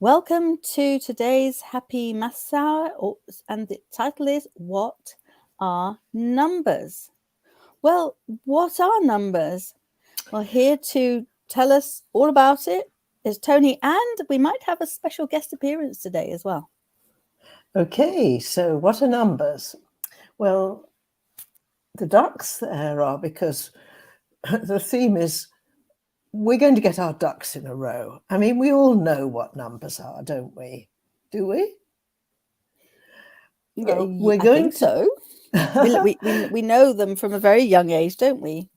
Welcome to today's Happy Maths Hour, and the title is What Are Numbers? Well, what are numbers? Well, here to tell us all about it is Toni, and we might have a special guest appearance today as well. Okay, so what are numbers? Well, the ducks there are because the theme is we're going to get our ducks in a row. I mean, we all know what numbers are, don't we? Do we? I think so. we know them from a very young age, don't we?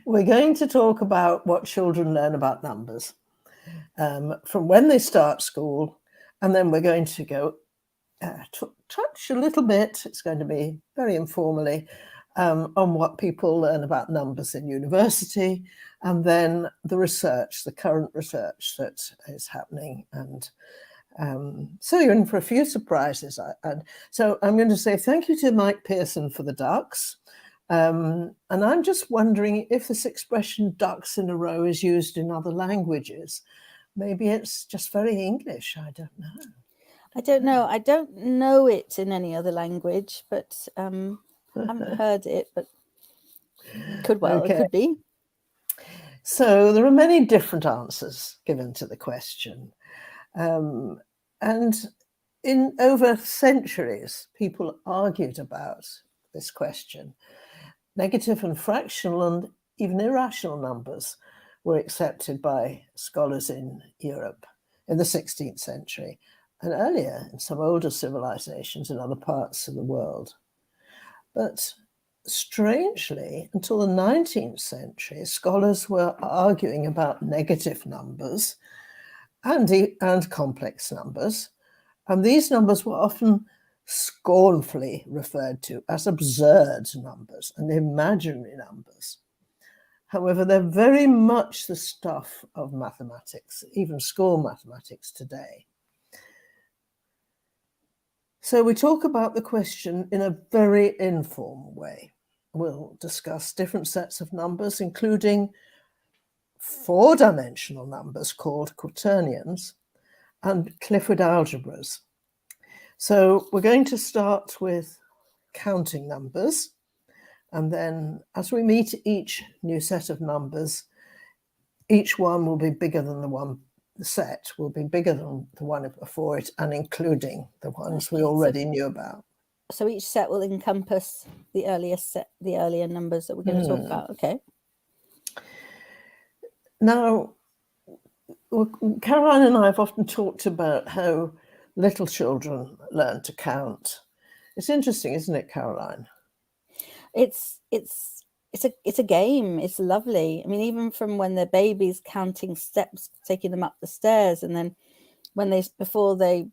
We're going to talk about what children learn about numbers from when they start school, and then we're going to go touch a little bit. It's going to be very informally on what people learn about numbers in university, and then the research, the current research that is happening. And so you're in for a few surprises. And so I'm going to say thank you to Mike Pearson for the ducks. And I'm just wondering if this expression ducks in a row is used in other languages. Maybe it's just very English. I don't know. I don't know. I don't know it in any other language, but I haven't heard it, but it could be. So there are many different answers given to the question. And in over centuries, people argued about this question. Negative and fractional and even irrational numbers were accepted by scholars in Europe in the 16th century and earlier in some older civilizations in other parts of the world. But strangely, until the 19th century, scholars were arguing about negative numbers and complex numbers. And these numbers were often scornfully referred to as absurd numbers and imaginary numbers. However, they're very much the stuff of mathematics, even school mathematics today. So we talk about the question in a very informal way. We'll discuss different sets of numbers, including four-dimensional numbers called Quaternions and Clifford algebras. So we're going to start with counting numbers. And then as we meet each new set of numbers, each one will be bigger than the set will be bigger than the one before it, and including the ones we already knew about. So each set will encompass the earlier numbers that we're going to talk about. Okay. Now, Caroline and I have often talked about how little children learn to count. It's interesting, isn't it, Caroline? It's a game. It's lovely. I mean, even from when they're babies, counting steps, taking them up the stairs, and then before they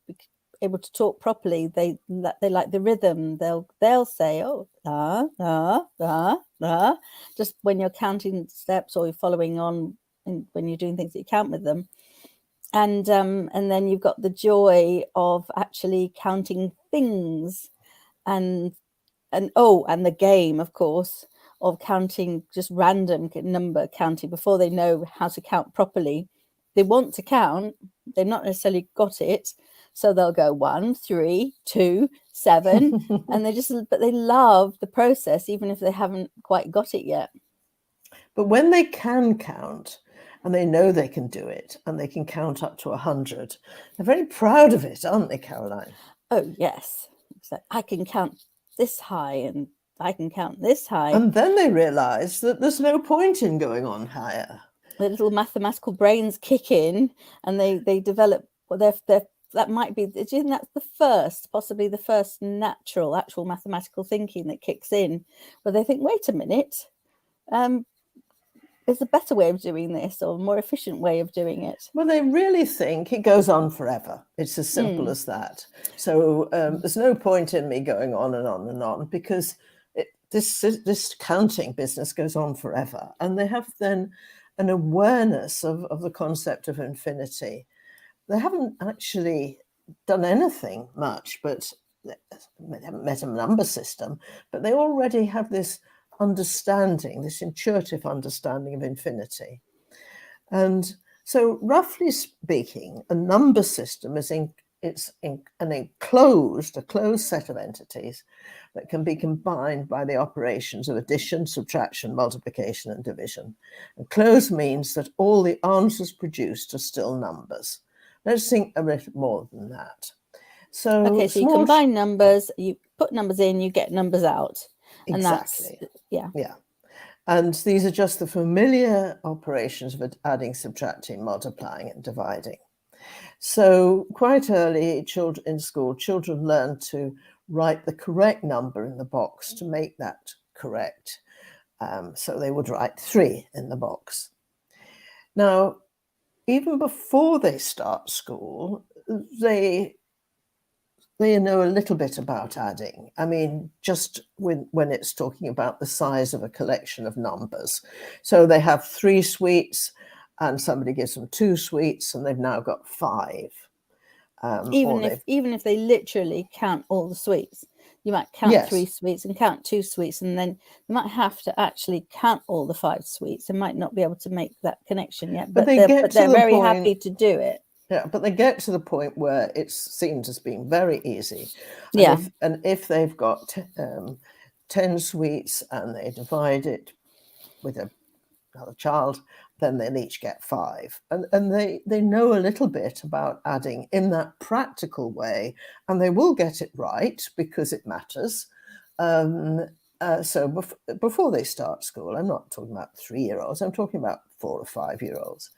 able to talk properly, they like the rhythm. They'll say, "Oh, la la la la," just when you're counting steps or you're following on, when you're doing things that you count with them. And then you've got the joy of actually counting things, and the game, of course, of counting just random number counting before they know how to count properly. They want to count, they've not necessarily got it, so they'll go 1, 3, 2, 7, and but they love the process, even if they haven't quite got it yet. But when they can count, and they know they can do it, and they can count up to 100, they're very proud of it, aren't they, Caroline? Oh, yes. So I can count this high, and I can count this high. And then they realise that there's no point in going on higher. The little mathematical brains kick in, and they develop. Well, that might be. Do you think that's possibly the first actual mathematical thinking that kicks in, where they think, wait a minute, there's a better way of doing this, or a more efficient way of doing it. Well, they really think it goes on forever. It's as simple as that. So there's no point in me going on and on and on, because this counting business goes on forever. And they have then an awareness of the concept of infinity. They haven't actually done anything much, but they haven't met a number system, but they already have this understanding, this intuitive understanding of infinity. And So roughly speaking, a number system is a closed set of entities that can be combined by the operations of addition, subtraction, multiplication, and division. And closed means that all the answers produced are still numbers. Let's think a bit more than that. So, okay, so you combine numbers, you put numbers in, you get numbers out. And exactly. That's, yeah. Yeah. And these are just the familiar operations of adding, subtracting, multiplying, and dividing. So quite early in school, children learn to write the correct number in the box to make that correct. So they would write 3 in the box. Now, even before they start school, they know a little bit about adding. I mean, just when it's talking about the size of a collection of numbers. So they have 3 sweets and somebody gives them 2 sweets and they've now got 5. Even if they literally count all the sweets, you might count yes. 3 sweets and count 2 sweets, and then you might have to actually count all the 5 sweets and might not be able to make that connection yet. But they're very happy to do it. Yeah, but they get to the point where it's seen as being very easy. And if they've got 10 sweets and they divide it with another child, then they'll each get 5. And they know a little bit about adding in that practical way, and they will get it right because it matters. So before they start school, I'm not talking about 3-year-olds, I'm talking about 4 or 5-year-olds.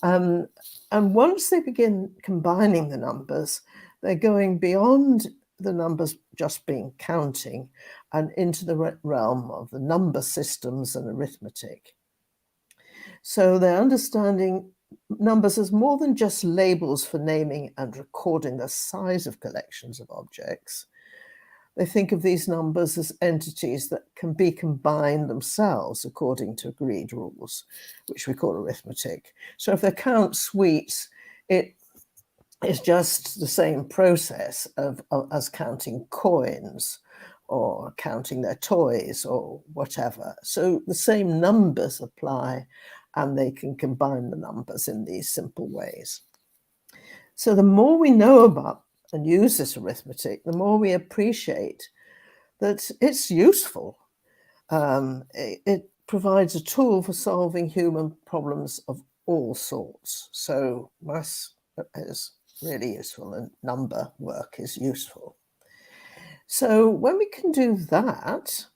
And once they begin combining the numbers, they're going beyond the numbers just being counting and into the realm of the number systems and arithmetic. So they're understanding numbers as more than just labels for naming and recording the size of collections of objects. They think of these numbers as entities that can be combined themselves according to agreed rules, which we call arithmetic. So if they count sweets, it is just the same process as counting coins or counting their toys or whatever. So the same numbers apply, and they can combine the numbers in these simple ways. So the more we know about and use this arithmetic, the more we appreciate that it's useful. It provides a tool for solving human problems of all sorts. So maths is really useful and number work is useful. So when we can do that,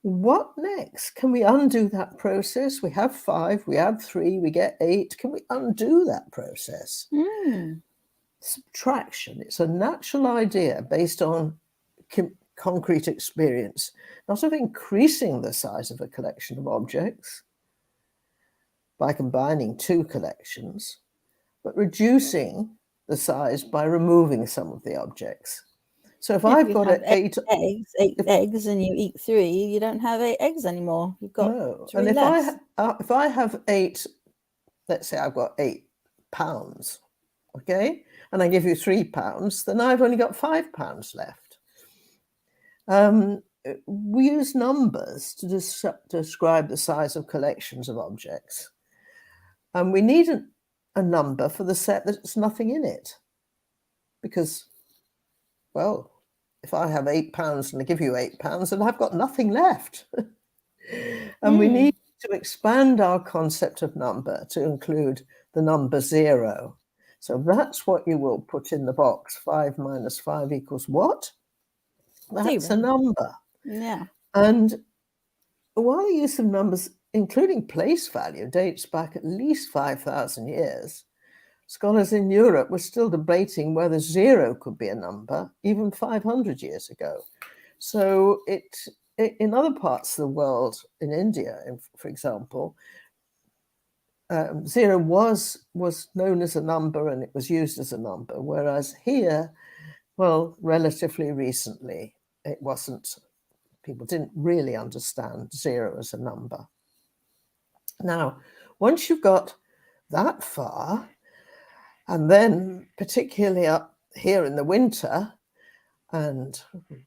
what next? Can we undo that process? We have 5, we add 3, we get 8. Can we undo that process? Subtraction. It's a natural idea based on concrete experience, not of increasing the size of a collection of objects by combining 2 collections, but reducing the size by removing some of the objects. So if I've got 8 eggs and you eat 3, you don't have 8 eggs anymore. You've got 3 and less. if I have 8, let's say I've got 8 pounds, okay, and I give you 3 pounds, then I've only got 5 pounds left. We use numbers to describe the size of collections of objects. And we need a number for the set that's nothing in it. Because, well, if I have 8 pounds and I give you 8 pounds, then I've got nothing left. And we need to expand our concept of number to include the number 0. So that's what you will put in the box. 5 minus 5 equals what? That's 0. a number. Yeah. And while the use of numbers, including place value, dates back at least 5,000 years, scholars in Europe were still debating whether 0 could be a number even 500 years ago. So in other parts of the world, in India, for example, 0 was known as a number and it was used as a number, whereas here, well, relatively recently, it wasn't. People didn't really understand 0 as a number. Now, once you've got that far, and then particularly up here in the winter, and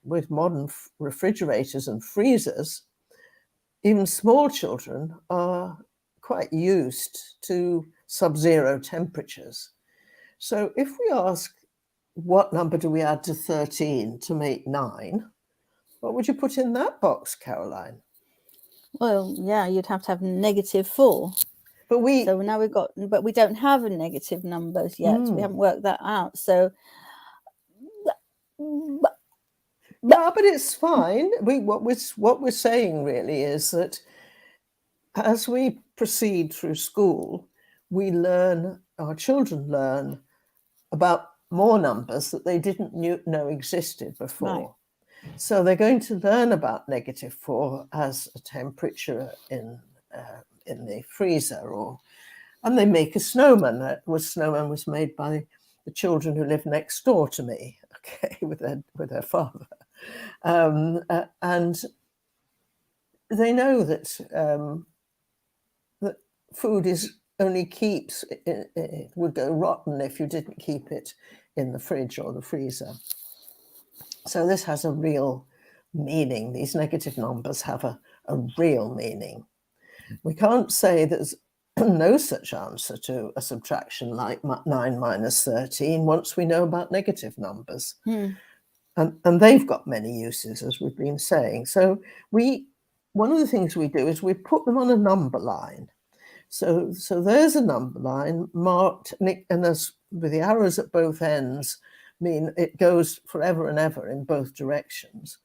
with modern refrigerators and freezers, even small children are quite used to sub-zero temperatures. So if we ask, what number do we add to 13 to make 9? What would you put in that box, Caroline? Well, yeah, you'd have to have -4. But so now we've got, but we don't have a negative numbers yet. We haven't worked that out. So no, but it's fine. What we're saying really is that as we proceed through school, our children learn about more numbers that they didn't know existed before. Right. So they're going to learn about -4 as a temperature in the freezer, and they make a snowman. Snowman was made by the children who live next door to me, okay, with their father, and they know that that food it would go rotten if you didn't keep it in the fridge or the freezer. So this has a real meaning. These negative numbers have a real meaning. We can't say there's no such answer to a subtraction like 9 minus 13 once we know about negative numbers. And they've got many uses, as we've been saying. So one of the things we do is we put them on a number line. So there's a number line marked, and there's, with the arrows at both ends, mean it goes forever and ever in both directions.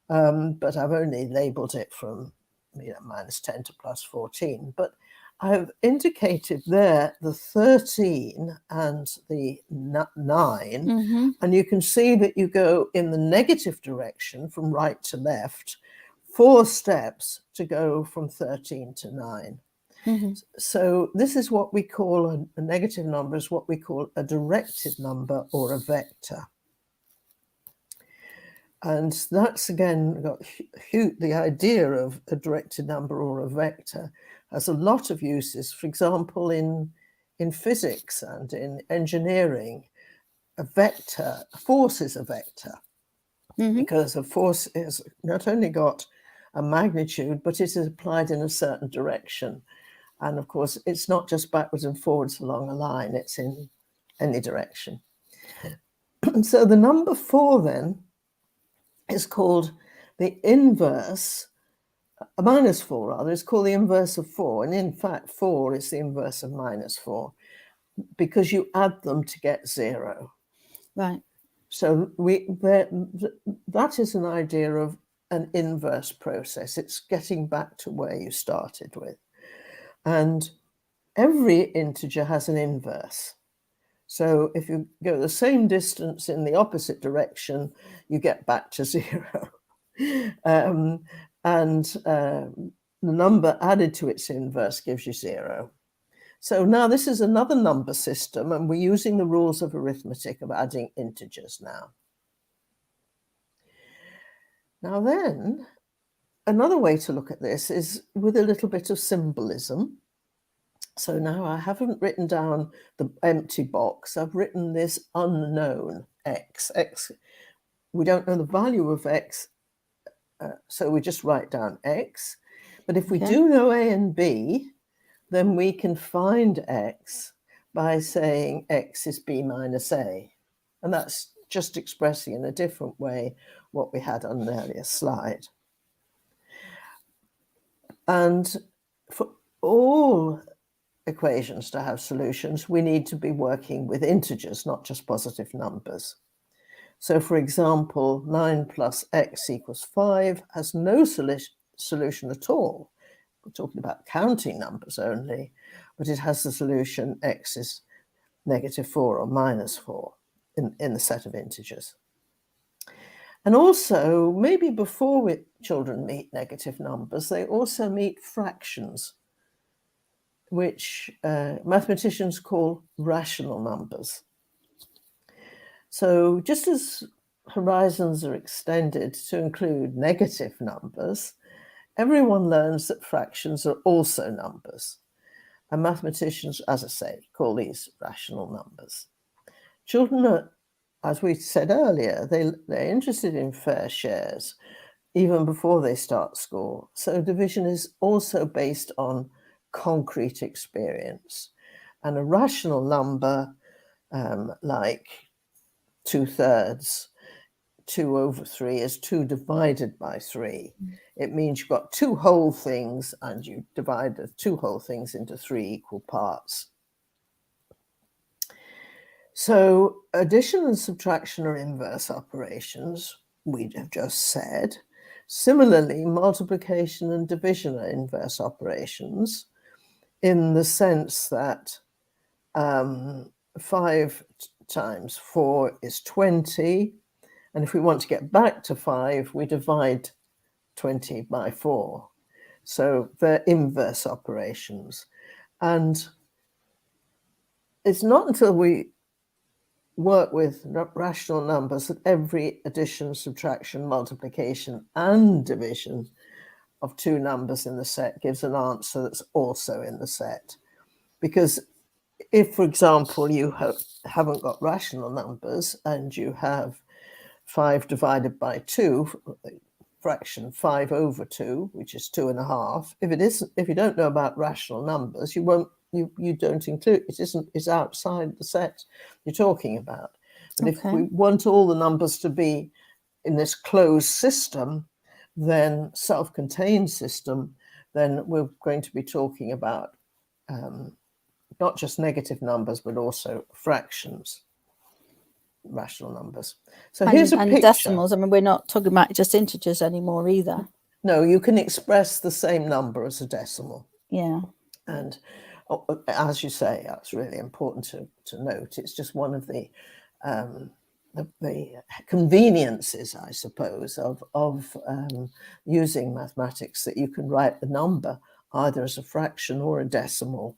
But I've only labeled it from -10 to +14. But I've indicated there the 13 and the 9, and you can see that you go in the negative direction from right to left, 4 steps to go from 13 to 9. So this is what we call a negative number, is what we call a directed number or a vector. And that's, again, got the idea of a directed number or a vector has a lot of uses. For example, in physics and in engineering, a force is a vector, because a force is not only got a magnitude, but it is applied in a certain direction. And of course, it's not just backwards and forwards along a line, it's in any direction. So the number 4 then is called the inverse, a -4 rather, is called the inverse of 4. And in fact, 4 is the inverse of -4 because you add them to get 0. Right. So that is an idea of an inverse process. It's getting back to where you started with. And every integer has an inverse. So if you go the same distance in the opposite direction, you get back to 0. The number added to its inverse gives you 0. So now this is another number system, and we're using the rules of arithmetic of adding integers now. Now then, another way to look at this is with a little bit of symbolism. So now I haven't written down the empty box. I've written this unknown x. We don't know the value of x, so we just write down x. But if we do know a and b, then we can find x by saying x is b minus a. And that's just expressing in a different way what we had on an earlier slide. And for all equations to have solutions, we need to be working with integers, not just positive numbers. So for example, 9 plus x equals 5 has no solution at all. We're talking about counting numbers only, but it has the solution x is -4 or -4 in the set of integers. And also, maybe before children meet negative numbers, they also meet fractions, which mathematicians call rational numbers. So just as horizons are extended to include negative numbers, everyone learns that fractions are also numbers. And mathematicians, as I say, call these rational numbers. Children are, as we said earlier, they're interested in fair shares even before they start school. So division is also based on concrete experience. And a rational number like 2/3, 2 over 3 is 2 divided by 3. It means you've got 2 whole things and you divide the 2 whole things into 3 equal parts. So addition and subtraction are inverse operations, we have just said. Similarly, multiplication and division are inverse operations in the sense that 5 times 4 is 20. And if we want to get back to 5, we divide 20 by 4. So they're inverse operations. And it's not until we work with rational numbers that every addition, subtraction, multiplication, and division of 2 numbers in the set gives an answer that's also in the set. Because if, for example, you haven't got rational numbers and you have 5 divided by 2, fraction 5 over 2, which is 2.5. If you don't know about rational numbers, you don't include it. It's outside the set you're talking about. But if we want all the numbers to be in this closed system, then self-contained system, then we're going to be talking about not just negative numbers, but also fractions, rational numbers. So here's a picture. Decimals. I mean, we're not talking about just integers anymore either. No, you can express the same number as a decimal. Yeah. And as you say, that's really important to note. It's just one of the conveniences, I suppose, of using mathematics, that you can write the number either as a fraction or a decimal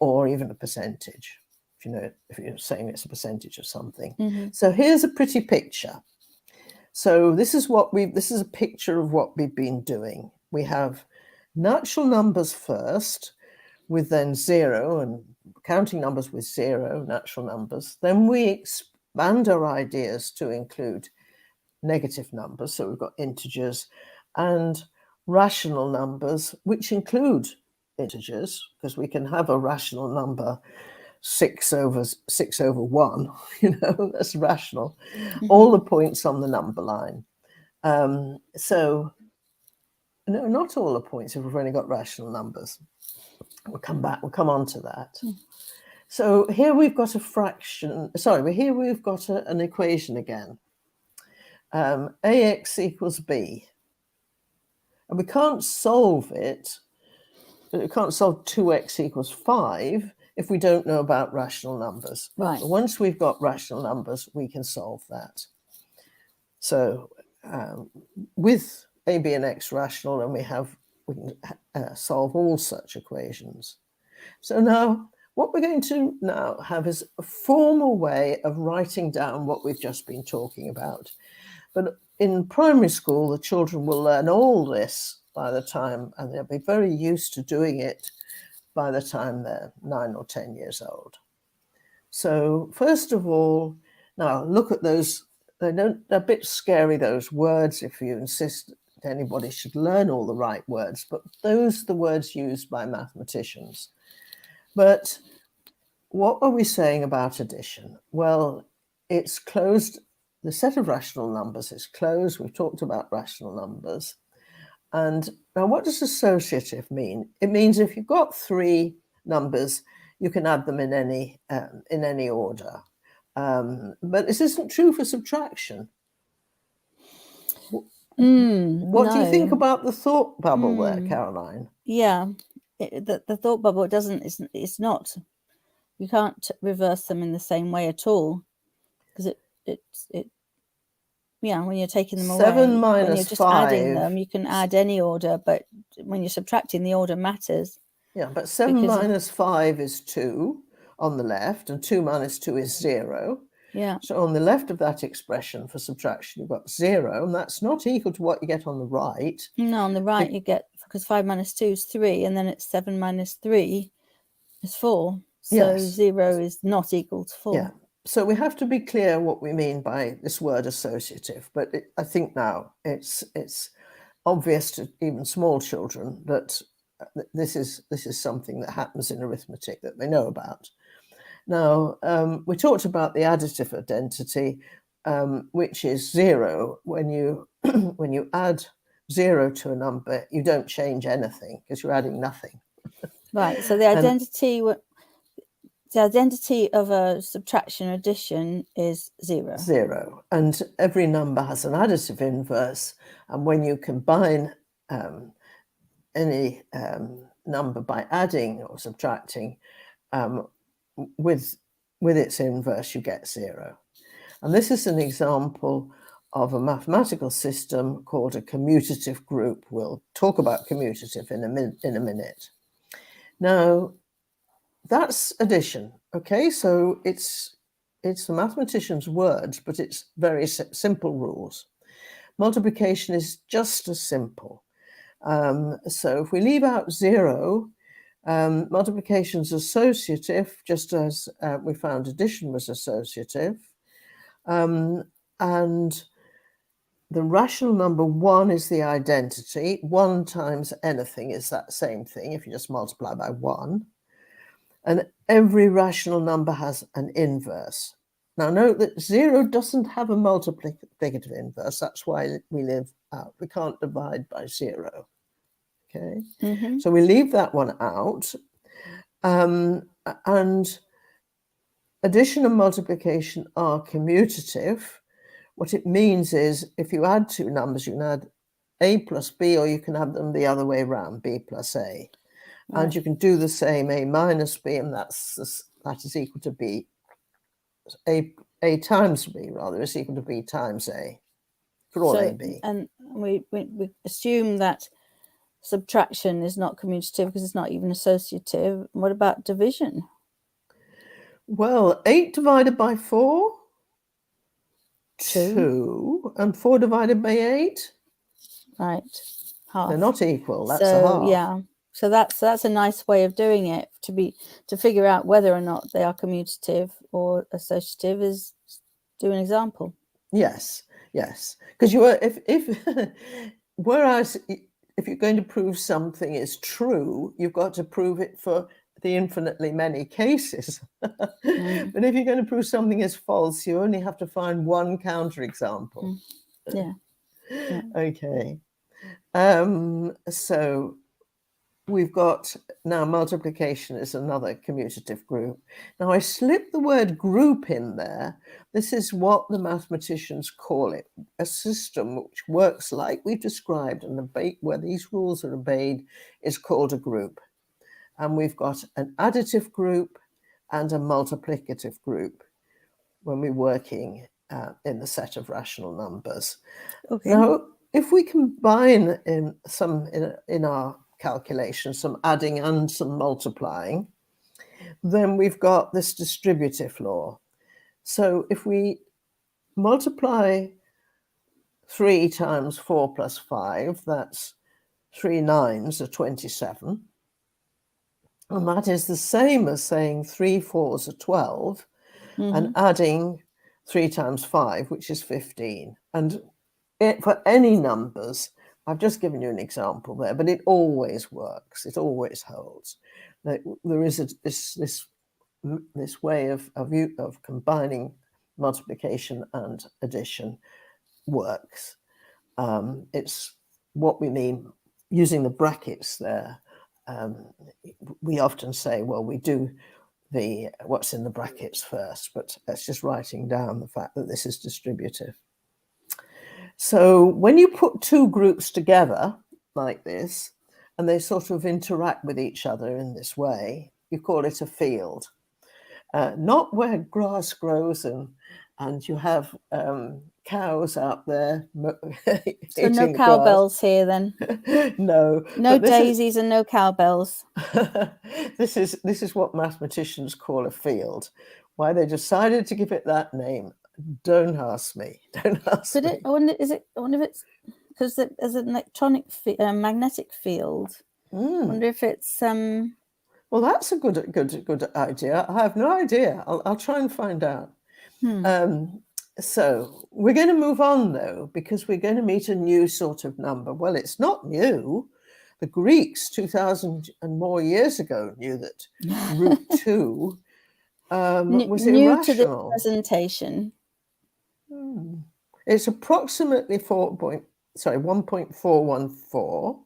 or even a percentage, if you're saying it's a percentage of something. Mm-hmm. So here's a pretty picture. So this is a picture of what we've been doing. We have natural numbers first, with then 0, and counting numbers with 0, natural numbers. Then we expand our ideas to include negative numbers. So we've got integers and rational numbers, which include integers, because we can have a rational number 6 over 1, that's rational. Mm-hmm. All the points on the number line. So no, not all the points if we've only got rational numbers. We'll come on to that. So here we've got a fraction. Sorry, here we've got an equation again. AX equals B. And we can't solve it. We can't solve 2x equals 5 if we don't know about rational numbers. Right. But once we've got rational numbers, we can solve that. So with A, B, and X rational, and we can solve all such equations. So now what we're going to now have is a formal way of writing down what we've just been talking about. But in primary school, the children will learn all this by the time, and they'll be very used to doing it by the time they're 9 or 10 years old. So first of all, now look at those. They're a bit scary, those words, if you insist anybody should learn all the right words, but those are the words used by mathematicians. But what are we saying about addition? Well, it's closed. The set of rational numbers is closed. We've talked about rational numbers. And now what does associative mean? It means if you've got 3 numbers, you can add them in any order. But this isn't true for subtraction. What do you think about the thought bubble there, Caroline? Yeah, the thought bubble it's not. You can't reverse them in the same way at all, because when you're taking them 7 away, minus when you're just 5, adding them, you can add any order, but when you're subtracting, the order matters. Yeah, but 7 minus 5 is 2 on the left, and 2 minus 2 is 0. Yeah. So on the left of that expression for subtraction, you've got 0, and that's not equal to what you get on the right. No, on the right you get, because 5 minus 2 is 3, and then it's 7 minus 3 is 4. So yes. 0 is not equal to 4. Yeah. So we have to be clear what we mean by this word associative. But I think now it's obvious to even small children that this is something that happens in arithmetic that they know about. Now, we talked about the additive identity, which is 0. When you when you add 0 to a number, you don't change anything because you're adding nothing. Right. So the identity of a subtraction or addition is 0. 0. And every number has an additive inverse. And when you combine any number by adding or subtracting with its inverse, you get 0. And this is an example of a mathematical system called a commutative group. We'll talk about commutative in a minute. Now, that's addition. Okay, so it's the mathematician's words, but it's very simple rules. Multiplication is just as simple. So if we leave out 0, multiplication is associative, just as we found addition was associative. And the rational number 1 is the identity. 1 times anything is that same thing if you just multiply by 1. And every rational number has an inverse. Now note that 0 doesn't have a multiplicative inverse. That's why we leave out. We can't divide by 0. Okay, so we leave that one out. And addition and multiplication are commutative. What it means is if you add two numbers, you can add a plus b, or you can have them the other way around, b plus a. Right. And you can do the same, a minus b, and that is equal to b. A times b, rather, is equal to b times a for all a, b. And we assume that subtraction is not commutative because it's not even associative. What about division? Well, 8 divided by 4? 2. And 4 divided by 8? Right. Half. They're not equal. That's a half. Yeah. So that's a nice way of doing it, to figure out whether or not they are commutative or associative is do an example. Yes, yes. Because you are whereas if you're going to prove something is true, you've got to prove it for the infinitely many cases. But if you're going to prove something is false, you only have to find one counterexample. Yeah. Okay. So we've got now multiplication is another commutative group. Now I slipped the word group in there. This is what the mathematicians call it, a system which works like we've described, and where these rules are obeyed is called a group. And we've got an additive group and a multiplicative group when we're working in the set of rational numbers. Okay. Now, if we combine in our calculation some adding and some multiplying, then we've got this distributive law. So if we multiply 3 times 4 plus 5, that's 3 9s are 27. And that is the same as saying 3 4s are 12, and adding 3 times 5, which is 15. And for any numbers, I've just given you an example there, but it always works. It always holds. There is this way of combining multiplication and addition works. It's what we mean using the brackets there. We often say, well, we do what's in the brackets first, but that's just writing down the fact that this is distributive. So when you put two groups together like this, and they sort of interact with each other in this way, you call it a field. Not where grass grows and you have cows out there. So no cowbells here then? No. No daisies and no cowbells. This is what mathematicians call a field. Why they decided to give it that name, don't ask me. Don't ask me. I wonder if it's because there's an electronic magnetic field. I wonder if it's Well, that's a good idea. I have no idea. I'll try and find out. So we're going to move on, though, because we're going to meet a new sort of number. Well, it's not new. The Greeks 2,000 and more years ago knew that root 2 was new to this irrational. presentation. It's approximately 1.414,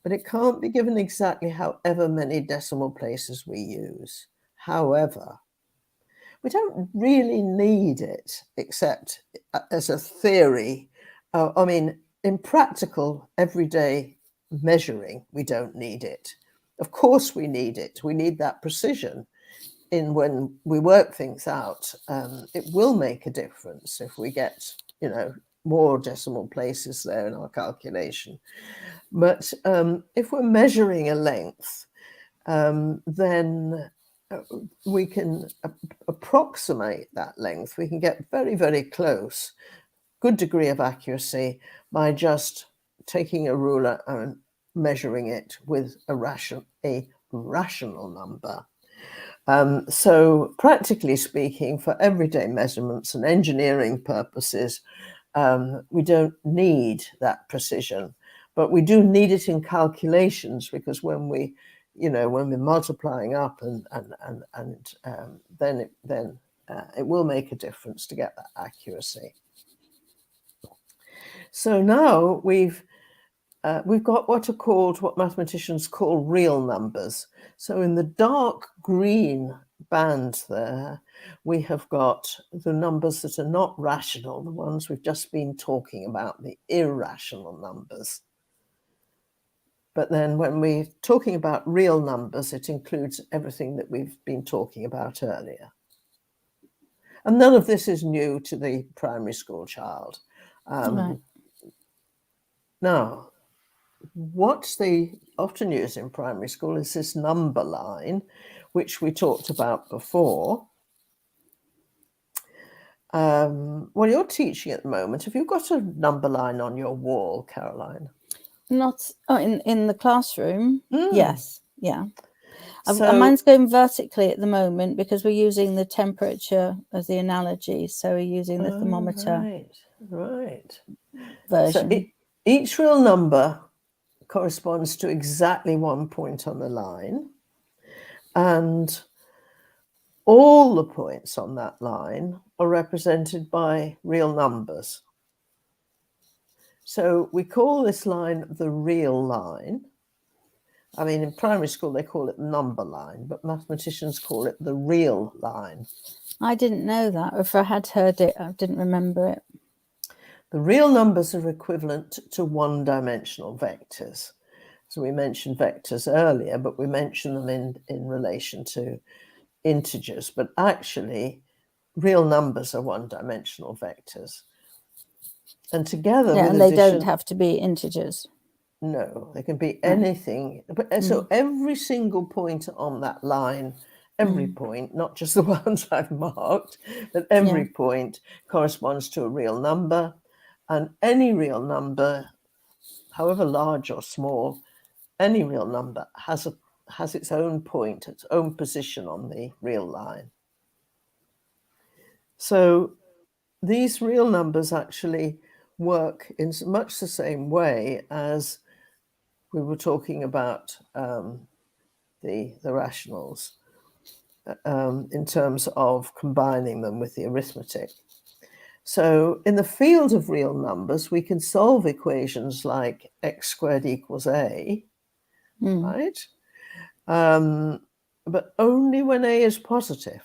but it can't be given exactly however many decimal places we use. However, we don't really need it except as a theory. I mean, in practical, everyday measuring, we don't need it. Of course we need it. We need that precision in when we work things out. It will make a difference if we get, more decimal places there in our calculation. But if we're measuring a length, then we can approximate that length. We can get very, very close, good degree of accuracy, by just taking a ruler and measuring it with a rational number. So practically speaking, for everyday measurements and engineering purposes, we don't need that precision, but we do need it in calculations, because when we're multiplying up then it will make a difference to get that accuracy. So now we've got what mathematicians call real numbers. So in the dark green band there, we have got the numbers that are not rational, the ones we've just been talking about, the irrational numbers. But then when we're talking about real numbers, it includes everything that we've been talking about earlier. And none of this is new to the primary school child. Right. Now, what they often use in primary school is this number line, which we talked about before. Well, you're teaching at the moment. Have you got a number line on your wall, Caroline? Not in the classroom. Yes, yeah. So mine's going vertically at the moment because we're using the temperature as the analogy. So we're using the thermometer right. version. So each real number corresponds to exactly one point on the line, and all the points on that line are represented by real numbers. So we call this line the real line. I mean, in primary school, they call it the number line, but mathematicians call it the real line. I didn't know that. If I had heard it, I didn't remember it. The real numbers are equivalent to one-dimensional vectors. So we mentioned vectors earlier, but we mentioned them in relation to integers. But actually, real numbers are one-dimensional vectors. And together with and they don't have to be integers. No, they can be anything. But so every single point on that line, every point, not just the ones I've marked, but every point corresponds to a real number. And any real number, however large or small, any real number has its own point, its own position on the real line. So these real numbers actually work in much the same way as we were talking about the rationals in terms of combining them with the arithmetic. So in the field of real numbers, we can solve equations like x squared equals a, right? But only when a is positive.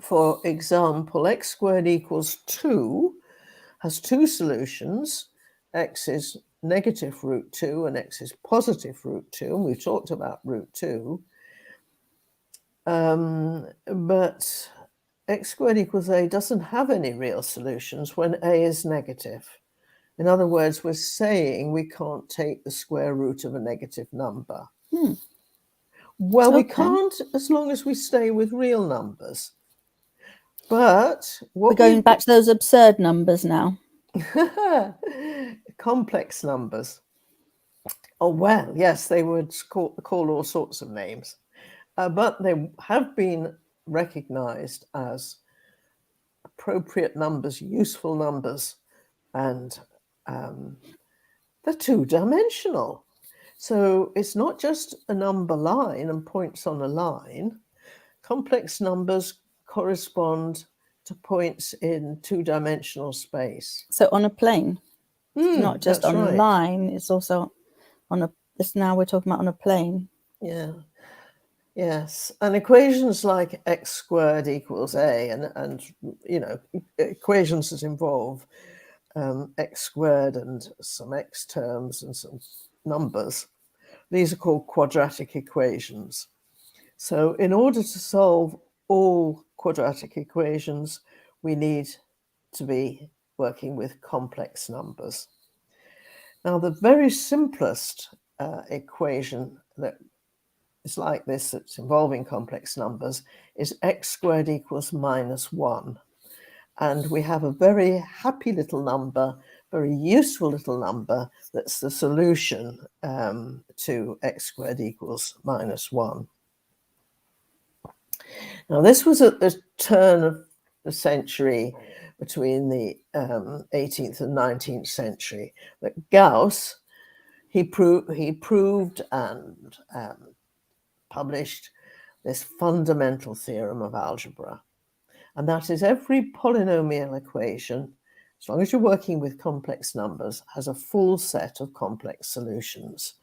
For example, x squared equals 2 has two solutions. X is negative root 2 and x is positive root 2. And we've talked about root 2. But x squared equals a doesn't have any real solutions when a is negative. In other words, we're saying we can't take the square root of a negative number. Well, we can't as long as we stay with real numbers. But we're going back to those absurd numbers now. Complex numbers. Oh, well, yes, they would call all sorts of names. But they have been recognized as appropriate numbers, useful numbers, and they're two-dimensional. So it's not just a number line and points on a line. complex numbers correspond to points in two-dimensional space. So on a plane, not just on a line, it's also on a, this now we're talking about on a plane. Yeah. Yes, and equations like x squared equals a, and you know, equations that involve x squared and some x terms and some numbers, these are called quadratic equations. So in order to solve all quadratic equations, we need to be working with complex numbers. Now, the very simplest equation that is like this, that's involving complex numbers, is x squared equals -1. And we have a very happy little number, very useful little number, that's the solution to x squared equals -1. Now, this was at the turn of the century, between the 18th and 19th century, that Gauss, he proved and published this fundamental theorem of algebra. And that is, every polynomial equation, as long as you're working with complex numbers, has a full set of complex solutions.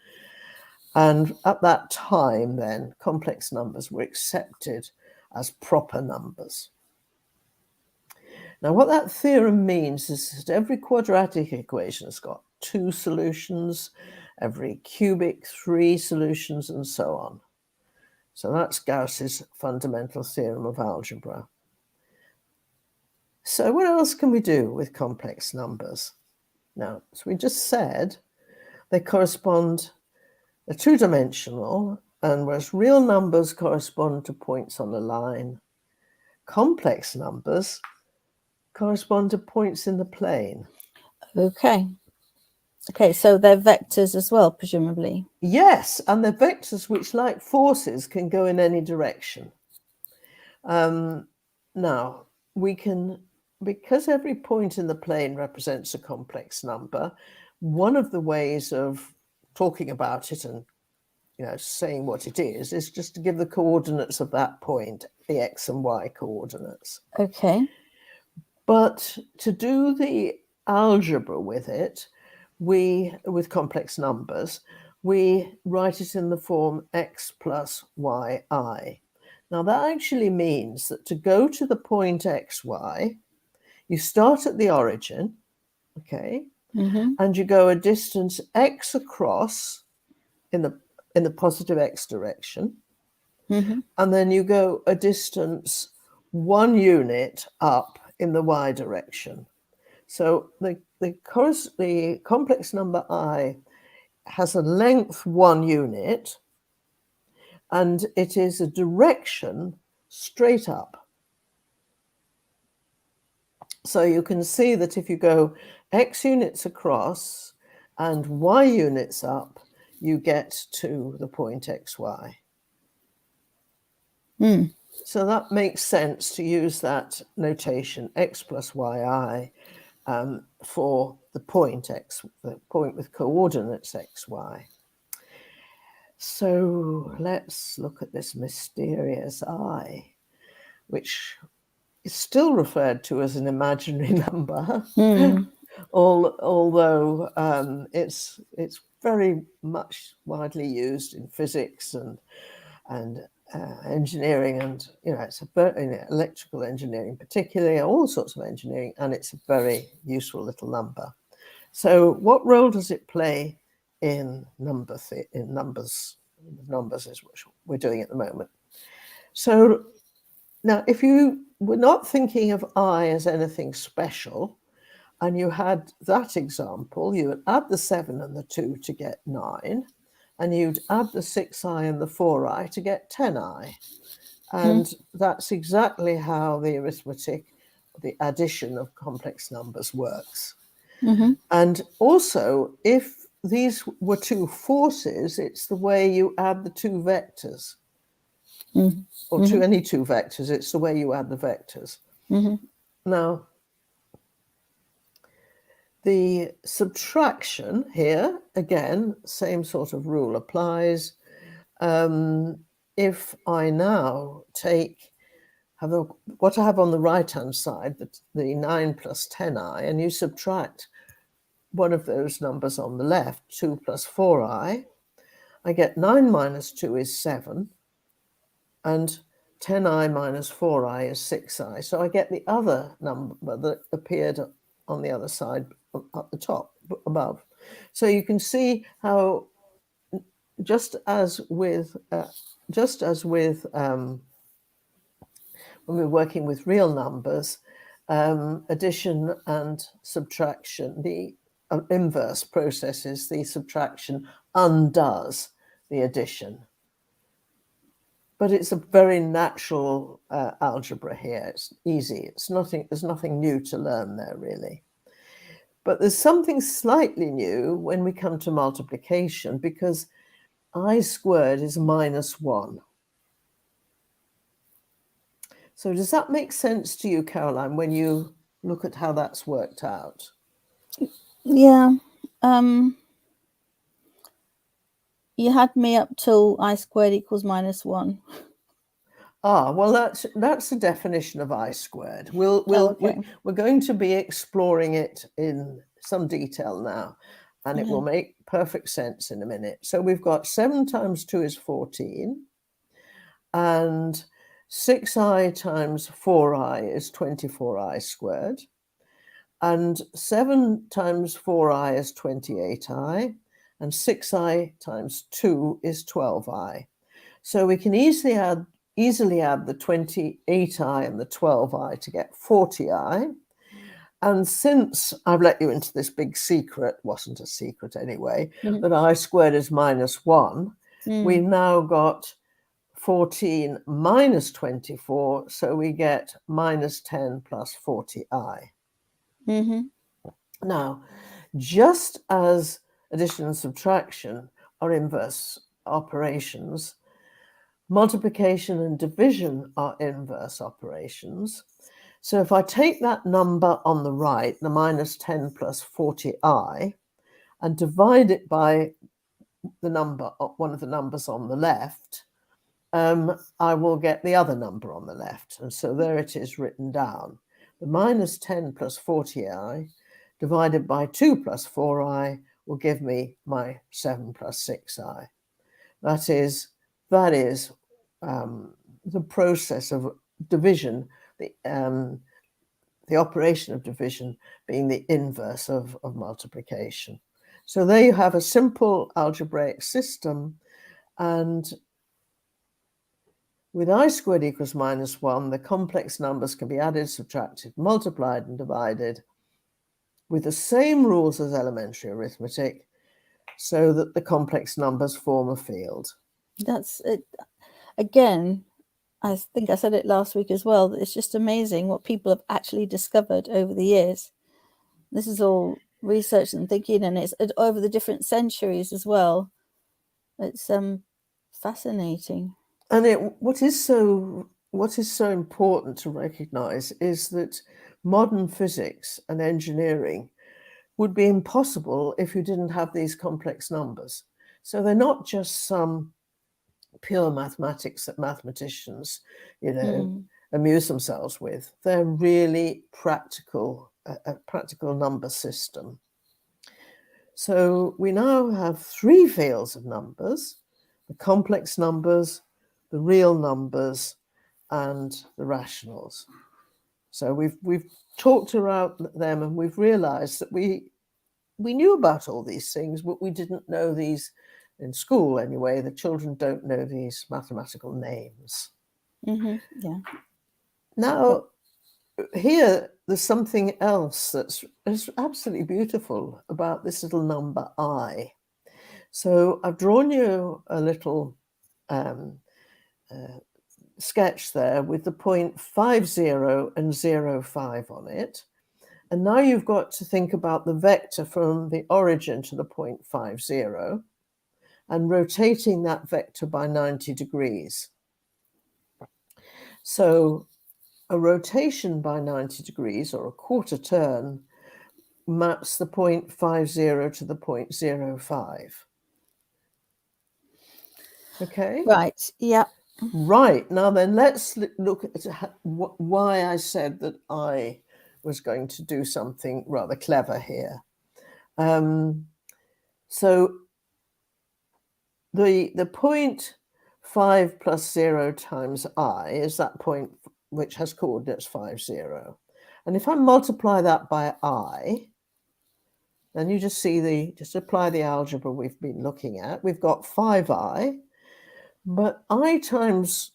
And at that time, then, complex numbers were accepted as proper numbers. Now, what that theorem means is that every quadratic equation has got 2 solutions, every cubic 3 solutions, and so on. So that's Gauss's fundamental theorem of algebra. So what else can we do with complex numbers? Now, as we just said, they correspond, they're two-dimensional, and whereas real numbers correspond to points on a line, complex numbers correspond to points in the plane. Okay. Okay, so they're vectors as well, presumably. Yes, and they're vectors which, like forces, can go in any direction. Now, we can, because every point in the plane represents a complex number, one of the ways of talking about it and, you know, saying what it is just to give the coordinates of that point, the x and y coordinates. Okay. But to do the algebra with it, with complex numbers, we write it in the form x plus yi. Now, that actually means that to go to the point xy, you start at the origin, okay, and you go a distance x across in the positive x direction, and then you go a distance 1 unit up in the y direction. So the complex number I has a length 1 unit, and it is a direction straight up. So you can see that if you go x units across and y units up, you get to the point xy. So that makes sense to use that notation, x plus yi, for the point with coordinates xy. So let's look at this mysterious I, which is still referred to as an imaginary number, although it's very much widely used in physics and engineering, and it's electrical engineering particularly, all sorts of engineering, and it's a very useful little number. So what role does it play in numbers is what we're doing at the moment. So now, if you were not thinking of I as anything special, and you had that example, you would add the 7 and the 2 to get 9, and you'd add the 6i and the 4i to get 10i. And that's exactly how the arithmetic, the addition of complex numbers works. And also, if these were 2 forces, it's the way you add the 2 vectors. Or to any 2 vectors, it's the way you add the vectors. Now, the subtraction here, again, same sort of rule applies. if I now what I have on the right-hand side, the 9 plus 10i, and you subtract one of those numbers on the left, 2 plus 4i, I get 9 minus 2 is 7, and 10i minus 4i is 6i. So I get the other number that appeared on the other side, at the top, above. So you can see how, just as with when we're working with real numbers, addition and subtraction, the inverse processes, the subtraction undoes the addition. But it's a very natural algebra here. It's easy. There's nothing new to learn there, really. But there's something slightly new when we come to multiplication, because I squared is minus 1. So does that make sense to you, Caroline, when you look at how that's worked out? Yeah. You had me up till I squared equals minus 1. Ah, well, that's the definition of I squared. We're going to be exploring it in some detail now, and it will make perfect sense in a minute. So we've got 7 times 2 is 14, and 6i times 4i is 24i squared, and 7 times 4i is 28i, and 6i times 2 is 12i. So we can easily add the 28i and the 12i to get 40i. And since I've let you into this big secret, wasn't a secret anyway, that I squared is minus 1, we've now got 14 minus 24, so we get minus 10 plus 40i. Now, just as addition and subtraction are inverse operations, multiplication and division are inverse operations. So if I take that number on the right, the minus 10 plus 40i, and divide it by the number, one of the numbers on the left, I will get the other number on the left. And so there it is written down. The minus 10 plus 40i divided by 2 plus 4i will give me my 7 plus 6i. That is the process of division, the operation of division being the inverse of multiplication. So there you have a simple algebraic system, and with I squared equals minus 1, the complex numbers can be added, subtracted, multiplied, and divided with the same rules as elementary arithmetic, so that the complex numbers form a field. That's it. Again, I think I said it last week as well, that it's just amazing what people have actually discovered over the years. This is all research and thinking, and it's over the different centuries as well. It's fascinating. And what is so important to recognize is that modern physics and engineering would be impossible if you didn't have these complex numbers. So they're not just some pure mathematics that mathematicians, amuse themselves with. They're really practical, a practical number system. So we now have 3 fields of numbers: the complex numbers, the real numbers, and the rationals. So we've talked about them, and we've realized that we knew about all these things, but we didn't know these in school anyway. The children don't know these mathematical names. Yeah. Now, here there's something else that's absolutely beautiful about this little number I. So I've drawn you a little sketch there with the point 50 and 05 on it. And now you've got to think about the vector from the origin to the point 50 and rotating that vector by 90 degrees. So a rotation by 90 degrees, or a quarter turn, maps the point 50 to the point 05. Okay? Right. Yeah. Right, now then let's look at why I said that I was going to do something rather clever here. So the point 5 plus 0 times I is that point which has coordinates 5, 0. And if I multiply that by I, then you just see just apply the algebra we've been looking at. We've got 5I, but I times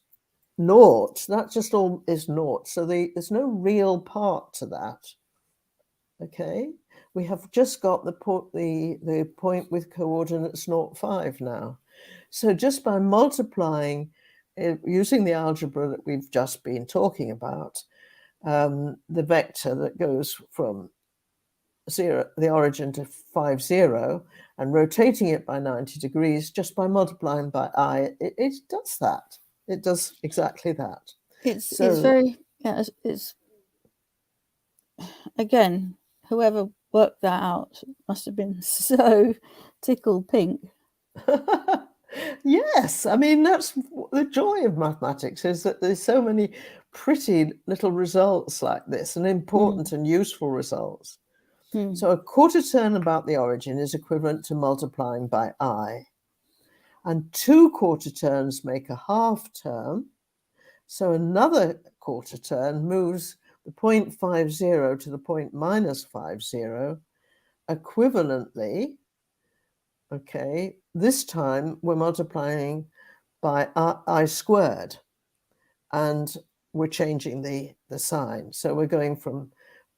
naught, that just all is naught. So there's no real part to that. Okay, we have just got the point with coordinates 0, 5 now. So just by multiplying, using the algebra that we've just been talking about, the vector that goes from 0, the origin to 5, 0, and rotating it by 90 degrees, just by multiplying by I, it does that. It does exactly that. It's very, yeah, it's again, whoever worked that out must have been so tickled pink. Yes, I mean, that's the joy of mathematics, is that there's so many pretty little results like this, and important and useful results. So a quarter turn about the origin is equivalent to multiplying by I. And 2 quarter turns make a half term. So another quarter turn moves the point 50 to the point minus 50 equivalently. Okay, this time we're multiplying by I squared, and we're changing the sign. So we're going from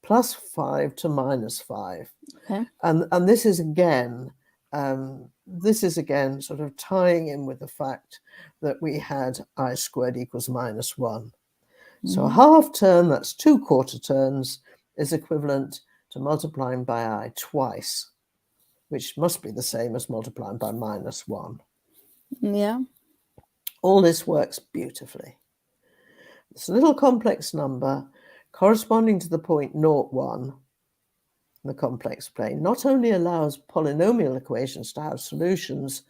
plus 5 to minus 5. Okay. And this is again sort of tying in with the fact that we had I squared equals minus 1. So a half turn, that's 2 quarter turns, is equivalent to multiplying by I twice, which must be the same as multiplying by minus 1. Yeah. All this works beautifully. It's a little complex number corresponding to the point 0, 1 in the complex plane not only allows polynomial equations to have solutions,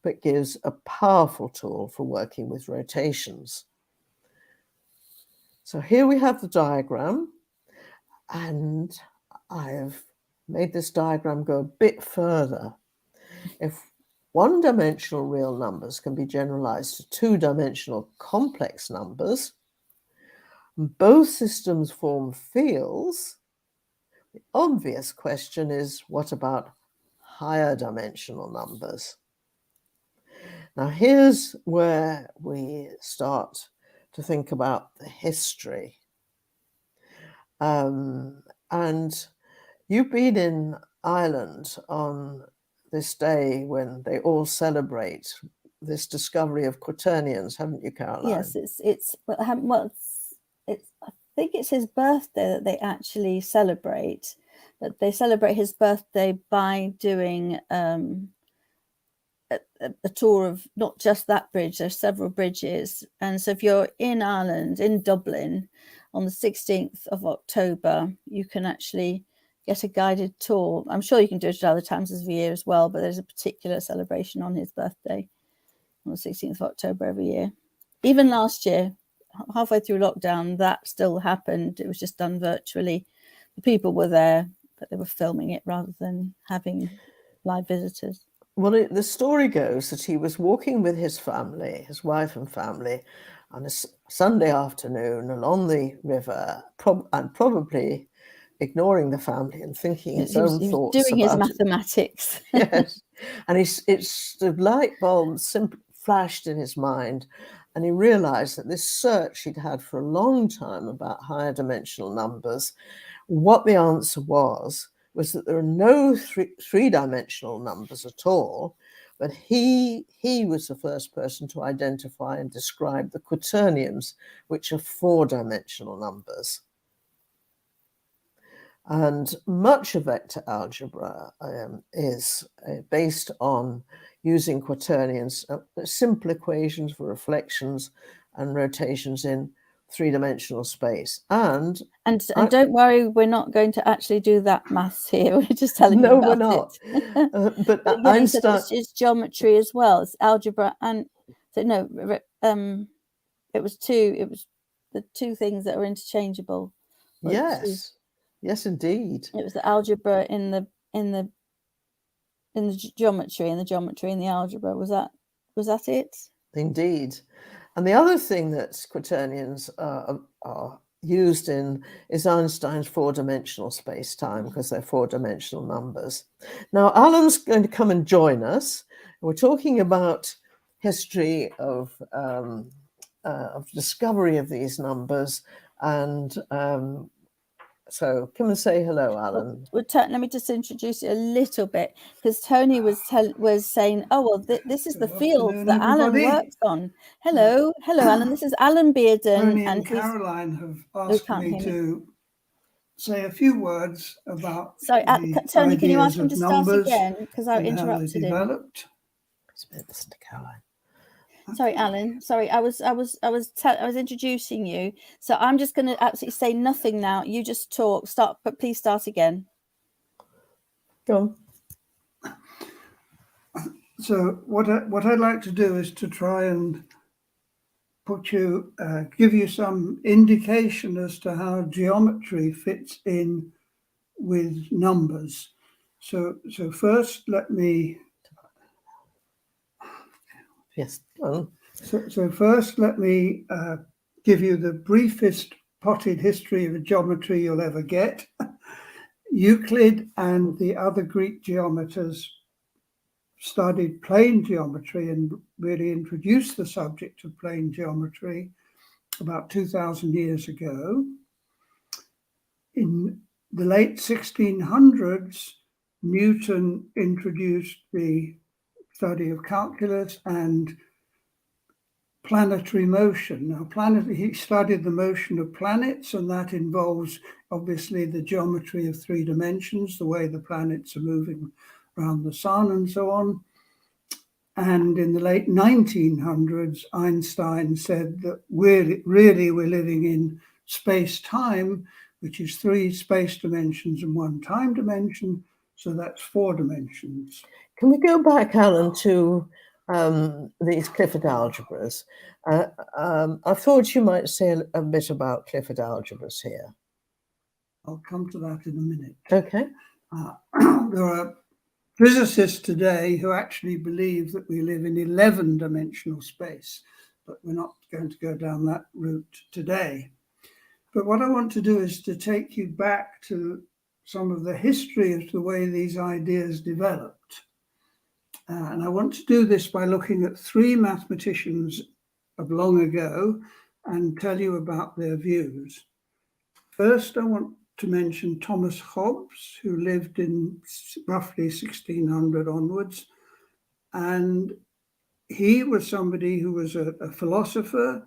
but gives a powerful tool for working with rotations. So here we have the diagram, and I've made this diagram go a bit further. If one-dimensional real numbers can be generalized to two-dimensional complex numbers, both systems form fields, the obvious question is, what about higher dimensional numbers? Now here's where we start to think about the history. And you've been in Ireland on this day when they all celebrate this discovery of Quaternions, haven't you, Caroline? Yes, I think it's his birthday that they actually celebrate. But they celebrate his birthday by doing a tour of not just that bridge. There's several bridges, and so if you're in Ireland, in Dublin, on the 16th of October, you can actually get a guided tour. I'm sure you can do it at other times of the year as well, but there's a particular celebration on his birthday on the 16th of October every year. Even last year, halfway through lockdown, that still happened. It was just done virtually. The people were there, but they were filming it rather than having live visitors. Well, the story goes that he was walking with his family, his wife and family, on a Sunday afternoon along the river, and probably ignoring the family and thinking his own thoughts doing his about mathematics. Yes, and the light bulb simply flashed in his mind, and he realized that this search he'd had for a long time about higher dimensional numbers, what the answer was that there are no three-dimensional numbers at all, but he was the first person to identify and describe the Quaternions, which are four-dimensional numbers. And much of vector algebra is based on using quaternions, simple equations for reflections and rotations in three-dimensional space. And don't worry, we're not going to actually do that maths here. We're just telling you about we're not. it. But yeah, Einstein, it's geometry as well. It's algebra and the two things that are interchangeable. Yes, yes, indeed. It was the algebra in the geometry, and the geometry in the algebra. Was that it? Indeed. And the other thing that quaternions are used in is Einstein's four-dimensional space-time, because they're four-dimensional numbers. Now, Alan's going to come and join us. We're talking about history of discovery of these numbers, and so come and say hello, Alan. Let me just introduce you a little bit, because Toni was saying, oh, well, this is the field that Alan works on. Hello, Alan. This is Alan Beardon. Toni and Caroline have asked me to say a few words about Toni, can you ask him to start numbers again, because I interrupted him. Listen to Caroline. Sorry, Alan. Sorry, I was introducing you, so I'm just going to absolutely say nothing now. You just talk. Start, but please start again. Go on. So what I'd like to do is to try and give you some indication as to how geometry fits in with numbers. So first, let me. Yes. So first, let me give you the briefest potted history of geometry you'll ever get. Euclid and the other Greek geometers studied plane geometry and really introduced the subject of plane geometry about 2,000 years ago. In the late 1600s, Newton introduced the study of calculus and planetary motion. Now, he studied the motion of planets, and that involves obviously the geometry of 3 dimensions, the way the planets are moving around the sun and so on. And in the late 1900s, Einstein said that we're living in space-time, which is 3 space dimensions and 1 time dimension, so that's 4 dimensions. Can we go back, Alan, to these Clifford algebras? I thought you might say a bit about Clifford algebras here. I'll come to that in a minute. Okay. There are physicists today who actually believe that we live in 11-dimensional space, but we're not going to go down that route today. But what I want to do is to take you back to some of the history of the way these ideas developed. And I want to do this by looking at 3 mathematicians of long ago and tell you about their views. First, I want to mention Thomas Hobbes, who lived in roughly 1600 onwards. And he was somebody who was a philosopher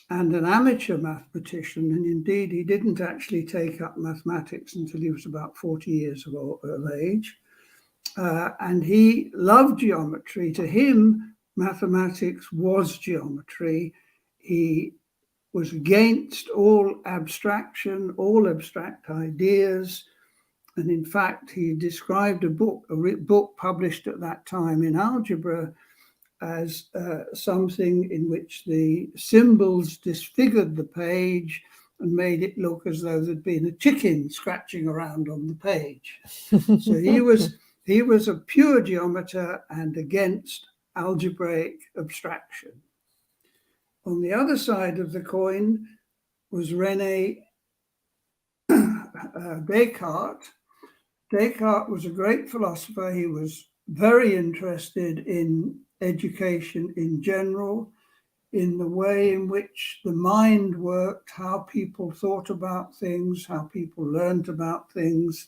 and an amateur mathematician. And indeed, he didn't actually take up mathematics until he was about 40 years of age. And he loved geometry. To him, mathematics was geometry. He was against all abstraction, all abstract ideas. And in fact, he described a book published at that time in algebra as something in which the symbols disfigured the page and made it look as though there'd been a chicken scratching around on the page. So he was a pure geometer and against algebraic abstraction. On the other side of the coin was René Descartes. Descartes was a great philosopher. He was very interested in education in general, in the way in which the mind worked, how people thought about things, how people learned about things.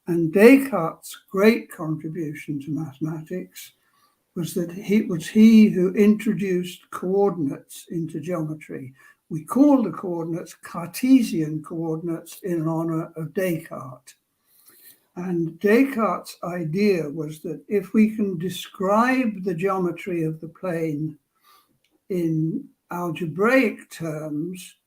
And Descartes' great contribution to mathematics was that he who introduced coordinates into geometry. We call the coordinates Cartesian coordinates in honor of Descartes. And Descartes' idea was that if we can describe the geometry of the plane in algebraic terms,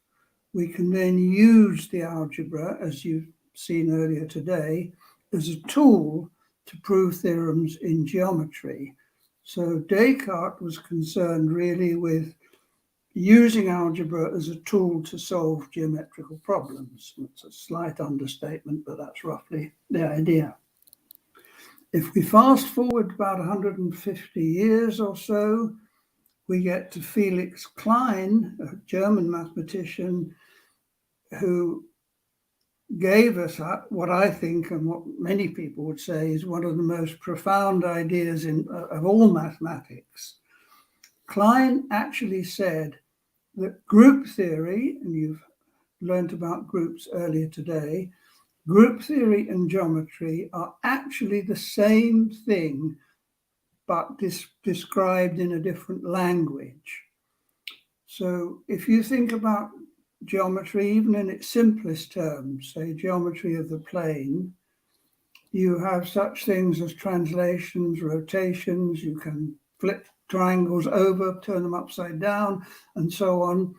we can then use the algebra, as you've seen earlier today, as a tool to prove theorems in geometry. So Descartes was concerned really with using algebra as a tool to solve geometrical problems. It's a slight understatement, but that's roughly the idea. If we fast forward about 150 years or so, we get to Felix Klein, a German mathematician, who gave us what I think, and what many people would say, is one of the most profound ideas of all mathematics. Klein actually said that group theory, and you've learned about groups earlier today, group theory and geometry are actually the same thing, but described in a different language. So if you think about geometry, even in its simplest terms, say geometry of the plane, you have such things as translations, rotations, you can flip triangles over, turn them upside down, and so on.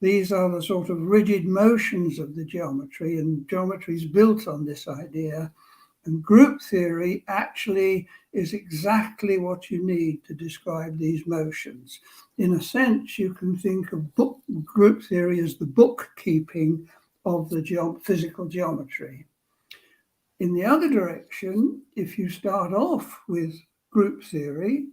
These are the sort of rigid motions of the geometry, and geometry is built on this idea. And group theory actually is exactly what you need to describe these motions. In a sense, you can think of group theory as the bookkeeping of the physical geometry. In the other direction, if you start off with group theory,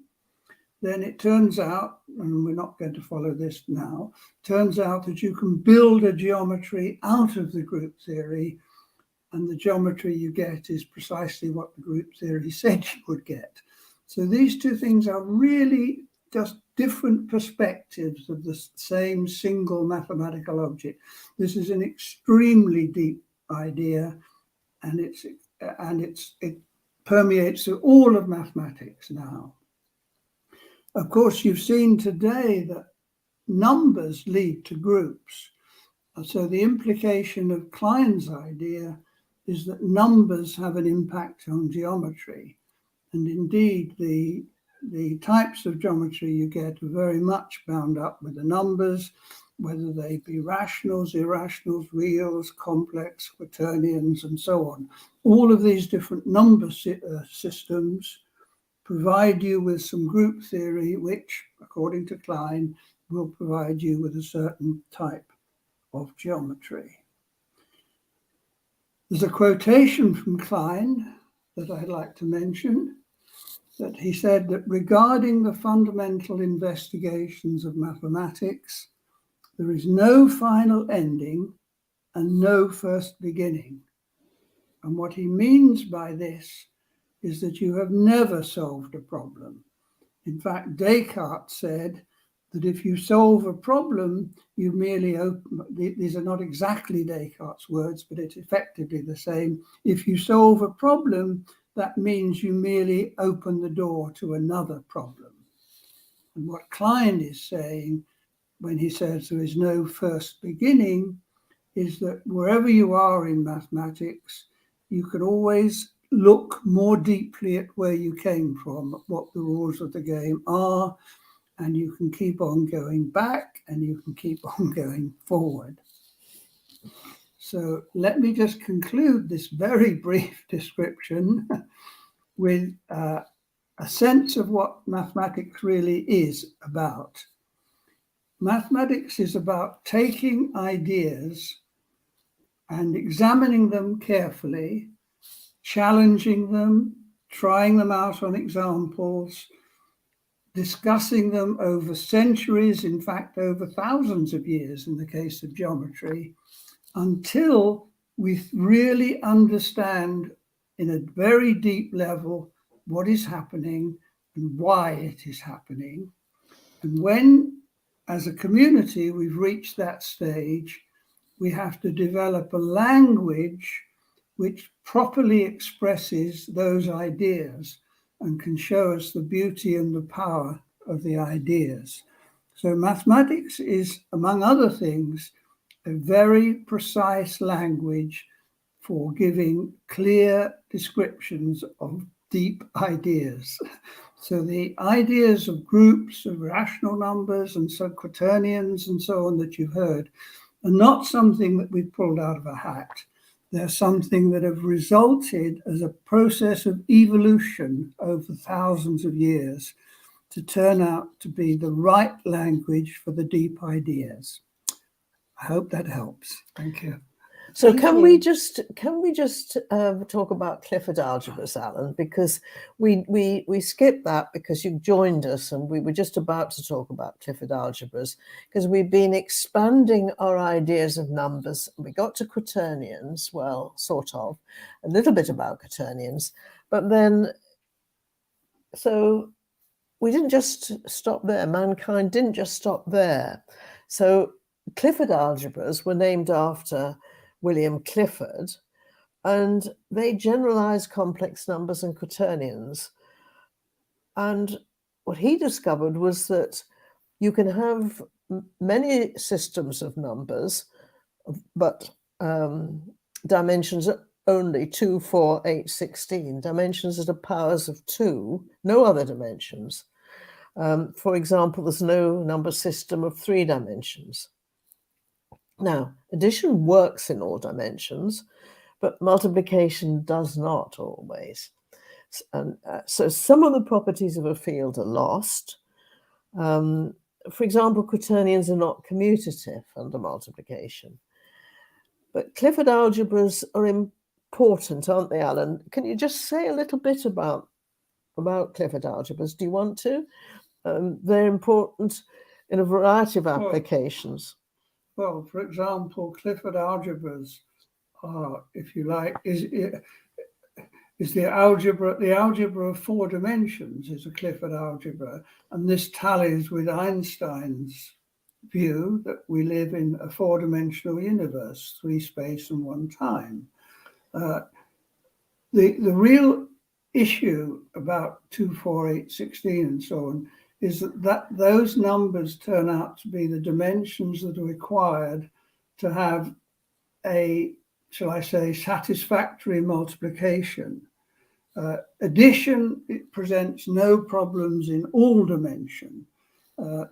then it turns out, and we're not going to follow this now, turns out that you can build a geometry out of the group theory, and the geometry you get is precisely what the group theory said you would get. So these two things are really just different perspectives of the same single mathematical object. This is an extremely deep idea, and it permeates through all of mathematics now. Of course, you've seen today that numbers lead to groups. So the implication of Klein's idea is that numbers have an impact on geometry. And indeed, the types of geometry you get are very much bound up with the numbers, whether they be rationals, irrationals, reals, complex, quaternions, and so on. All of these different number systems provide you with some group theory, which, according to Klein, will provide you with a certain type of geometry. There's a quotation from Klein that I'd like to mention, that he said that regarding the fundamental investigations of mathematics, there is no final ending and no first beginning. And what he means by this is that you have never solved a problem. In fact, Descartes said that if you solve a problem, you merely open, these are not exactly Descartes' words, but it's effectively the same. If you solve a problem, that means you merely open the door to another problem. And what Klein is saying when he says there is no first beginning is that wherever you are in mathematics, you can always look more deeply at where you came from, what the rules of the game are, and you can keep on going back and you can keep on going forward. So let me just conclude this very brief description with a sense of what mathematics really is about. Mathematics is about taking ideas and examining them carefully, challenging them, trying them out on examples, discussing them over centuries, in fact, over thousands of years in the case of geometry, until we really understand in a very deep level what is happening and why it is happening. And when, as a community, we've reached that stage, we have to develop a language which properly expresses those ideas and can show us the beauty and the power of the ideas. So mathematics is, among other things, a very precise language for giving clear descriptions of deep ideas. So the ideas of groups, of rational numbers and quaternions and so on that you've heard are not something that we've pulled out of a hat. They're something that have resulted as a process of evolution over thousands of years to turn out to be the right language for the deep ideas. I hope that helps. Thank you. So Thank can you. we just talk about Clifford algebras, Alan? Because we skipped that because you joined us, and we were just about to talk about Clifford algebras because we've been expanding our ideas of numbers. We got to Quaternions, well, sort of, a little bit about Quaternions, but then so we didn't just stop there. Mankind didn't just stop there. So Clifford algebras were named after William Clifford, and they generalized complex numbers and quaternions. And what he discovered was that you can have many systems of numbers, but dimensions are only 2, 4, 8, 16, dimensions that are powers of 2, no other dimensions. For example, there's no number system of 3 dimensions. Now, addition works in all dimensions, but multiplication does not always. And so some of the properties of a field are lost. For example, quaternions are not commutative under multiplication. But Clifford algebras are important, aren't they, Alan? Can you just say a little bit about Clifford algebras? Do you want to? They're important in a variety of applications. Well, for example, Clifford algebras are, if you like, is the algebra of 4 dimensions is a Clifford algebra, and this tallies with Einstein's view that we live in a 4-dimensional universe, 3 space and 1 time. The real issue about 2, 4, 8, 16 and so on is that those numbers turn out to be the dimensions that are required to have a, shall I say, satisfactory multiplication. Addition, it presents no problems in all dimension.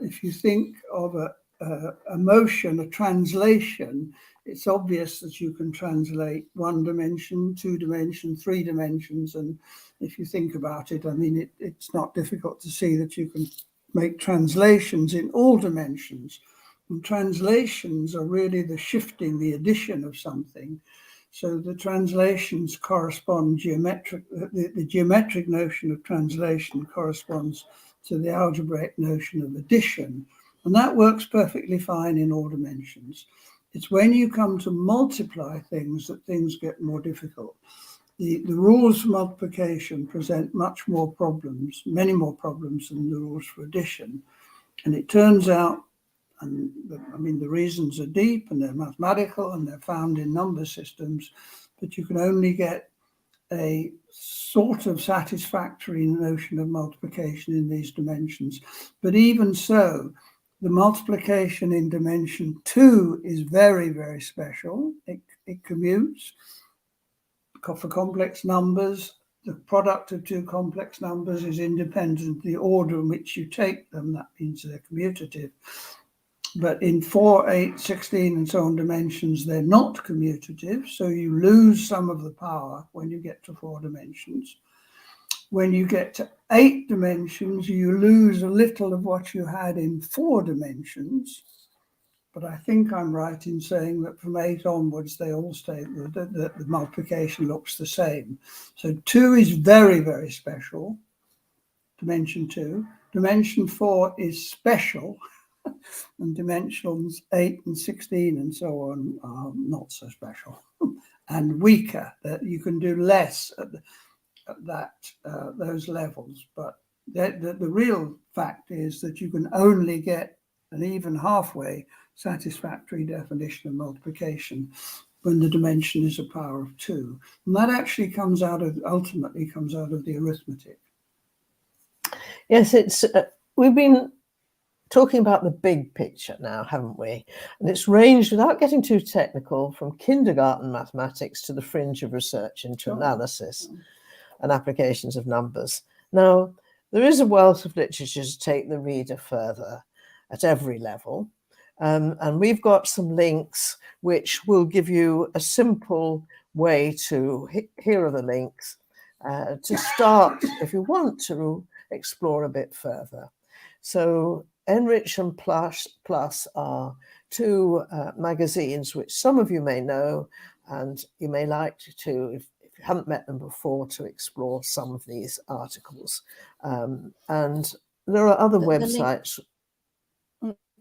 If you think of a motion, a translation, it's obvious that you can translate 1 dimension, 2 dimensions, 3 dimensions. And if you think about it, I mean, it's not difficult to see that you can make translations in all dimensions. And translations are really the shifting, the addition of something. So the translations correspond geometric, the geometric notion of translation corresponds to the algebraic notion of addition. And that works perfectly fine in all dimensions. It's when you come to multiply things that things get more difficult. The rules for multiplication present much more problems, many more problems than the rules for addition. And it turns out, and I mean, the reasons are deep and they're mathematical and they're found in number systems, but you can only get a sort of satisfactory notion of multiplication in these dimensions. But even so, the multiplication in dimension 2 is very, very special. It commutes. For complex numbers, the product of 2 complex numbers is independent of the order in which you take them. That means they're commutative. But in 4, 8, 16 and so on dimensions, they're not commutative. So you lose some of the power when you get to 4 dimensions. When you get to 8 dimensions, you lose a little of what you had in 4 dimensions. But I think I'm right in saying that from 8 onwards, they all stay, the multiplication looks the same. So 2 is very, very special, dimension 2. Dimension 4 is special, and dimensions 8 and 16 and so on are not so special and weaker, that you can do less at those levels. But the real fact is that you can only get an even halfway satisfactory definition of multiplication when the dimension is a power of 2. And that actually ultimately comes out of the arithmetic. Yes, it's we've been talking about the big picture now, haven't we? And it's ranged, without getting too technical, from kindergarten mathematics to the fringe of research into analysis and applications of numbers. Now, there is a wealth of literature to take the reader further at every level. And we've got some links which will give you a simple way to, here are the links, to start, if you want to explore a bit further. So NRICH and Plus are two magazines which some of you may know, and you may like to, if you haven't met them before, to explore some of these articles. And there are other websites.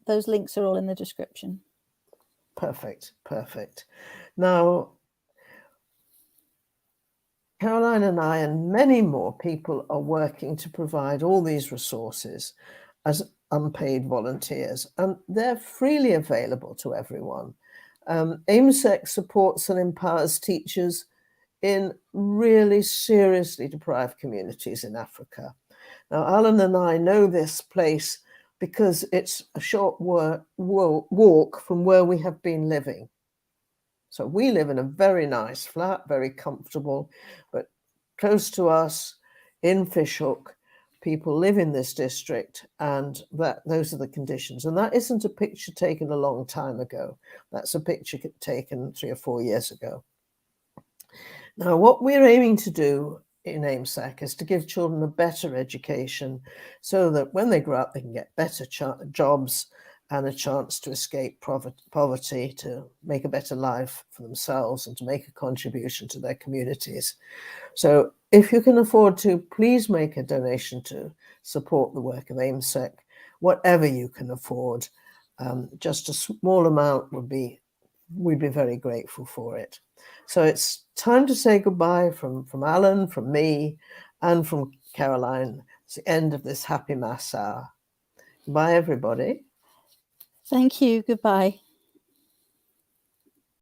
Those links are all in the description. Perfect, perfect. Now, Caroline and I and many more people are working to provide all these resources as unpaid volunteers, and they're freely available to everyone. AIMSEC supports and empowers teachers in really seriously deprived communities in Africa. Now, Alan and I know this place because it's a short walk from where we have been living. So we live in a very nice flat, very comfortable, but close to us in Fishhook, people live in this district, and those are the conditions. And that isn't a picture taken a long time ago. That's a picture taken 3 or 4 years ago. Now, what we're aiming to do in AIMSEC is to give children a better education so that when they grow up, they can get better jobs and a chance to escape poverty, to make a better life for themselves and to make a contribution to their communities. So if you can afford to, please make a donation to support the work of AIMSEC, whatever you can afford. Just a small amount we'd be very grateful for it. So it's time to say goodbye from Alan, from me, and from Caroline. It's the end of this Happy Maths Hour. Goodbye, everybody. Thank you. Goodbye.